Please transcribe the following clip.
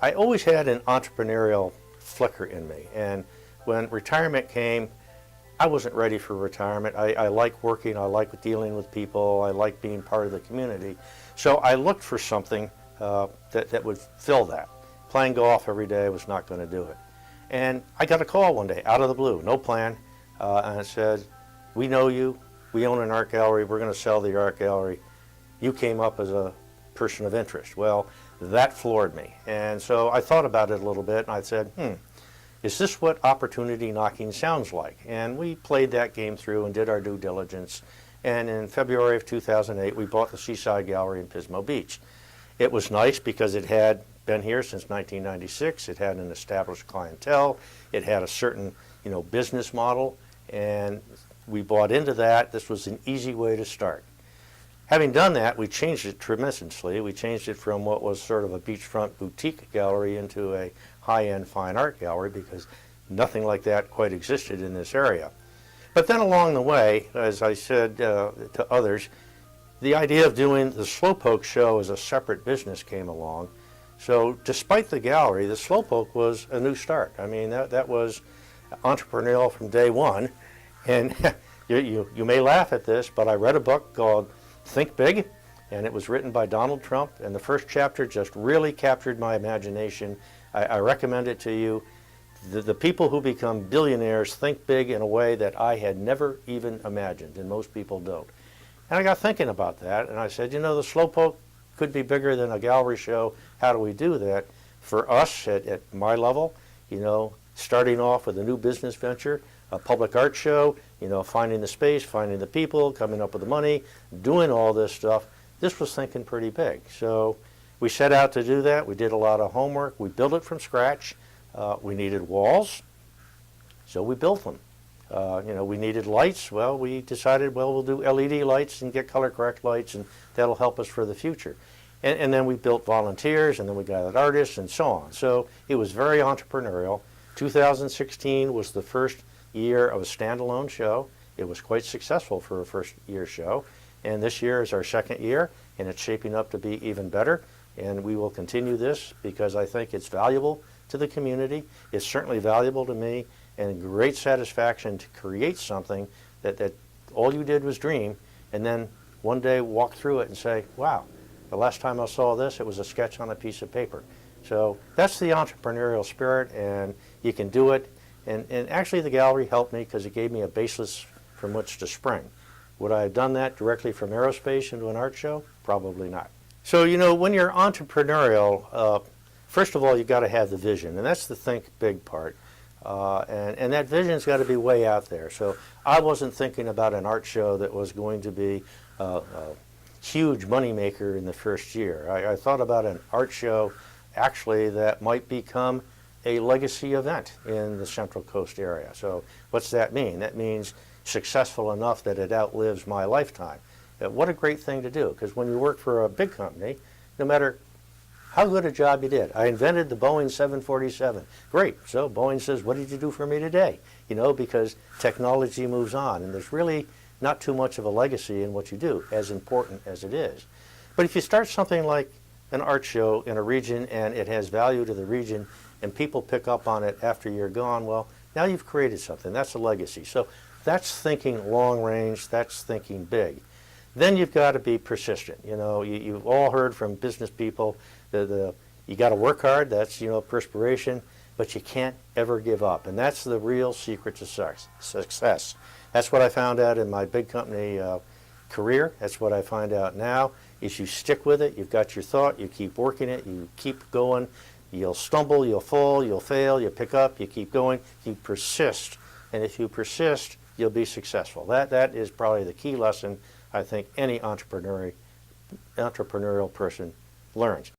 I always had an entrepreneurial flicker in me, and when retirement came, I wasn't ready for retirement. I like working, I like dealing with people, I like being part of the community. So I looked for something that would fill that. Playing golf every day was not going to do it. And I got a call one day, out of the blue, no plan, and it said, "We know you, we own an art gallery, we're going to sell the art gallery. You came up as a person of interest." Well, that floored me. And so I thought about it a little bit, and I said, is this what opportunity knocking sounds like? And we played that game through and did our due diligence. And in February of 2008, we bought the Seaside Gallery in Pismo Beach. It was nice because it had been here since 1996. It had an established clientele. It had a certain, business model, and we bought into that. This was an easy way to start. Having done that, we changed it tremendously. We changed it from what was sort of a beachfront boutique gallery into a high-end fine art gallery, because nothing like that quite existed in this area. But then along the way, as I said to others, the idea of doing the Slowpoke show as a separate business came along. So despite the gallery, the Slowpoke was a new start. I mean, that was entrepreneurial from day one. And you may laugh at this, but I read a book called Think Big, and it was written by Donald Trump, and the first chapter just really captured my imagination. I recommend it to you. The people who become billionaires think big in a way that I had never even imagined, and most people don't. And I got thinking about that, and I said, the Slowpoke could be bigger than a gallery show. How do we do that? For us, at my level, starting off with a new business venture, a public art show, finding the space, finding the people, coming up with the money, doing all this stuff, this was thinking pretty big. So we set out to do that. We did a lot of homework. We built it from scratch. We needed walls, so we built them. We needed lights. Well, we decided, we'll do LED lights and get color correct lights, and that'll help us for the future. And then we built volunteers, and then we got artists, and so on. So it was very entrepreneurial. 2016 was the first year of a standalone show. It was quite successful for a first year show. And this year is our second year, and it's shaping up to be even better. And we will continue this because I think it's valuable to the community. It's certainly valuable to me, and great satisfaction to create something that all you did was dream, and then one day walk through it and say, wow, the last time I saw this, it was a sketch on a piece of paper. So that's the entrepreneurial spirit, and you can do it. And actually the gallery helped me because it gave me a basis from which to spring. Would I have done that directly from aerospace into an art show? Probably not. So, when you're entrepreneurial, first of all, you've got to have the vision, and that's the think big part. And that vision's got to be way out there. So I wasn't thinking about an art show that was going to be a huge moneymaker in the first year. I thought about an art show, actually, that might become a legacy event in the Central Coast area. So what's that mean? That means successful enough that it outlives my lifetime. What a great thing to do, because when you work for a big company, no matter how good a job you did. I invented the Boeing 747. Great. So Boeing says, what did you do for me today? Because technology moves on, and there's really not too much of a legacy in what you do, as important as it is. But if you start something like an art show in a region and it has value to the region and people pick up on it after you're gone, well, now you've created something. That's a legacy. So that's thinking long range. That's thinking big. Then you've got to be persistent. You've all heard from business people, you got to work hard. That's, perspiration, but you can't ever give up. And that's the real secret to success. That's what I found out in my big company career. That's what I find out now, is you stick with it. You've got your thought. You keep working it. You keep going. You'll stumble. You'll fall. You'll fail. You pick up. You keep going. You persist. And if you persist, you'll be successful. That is probably the key lesson I think any entrepreneurial person learns.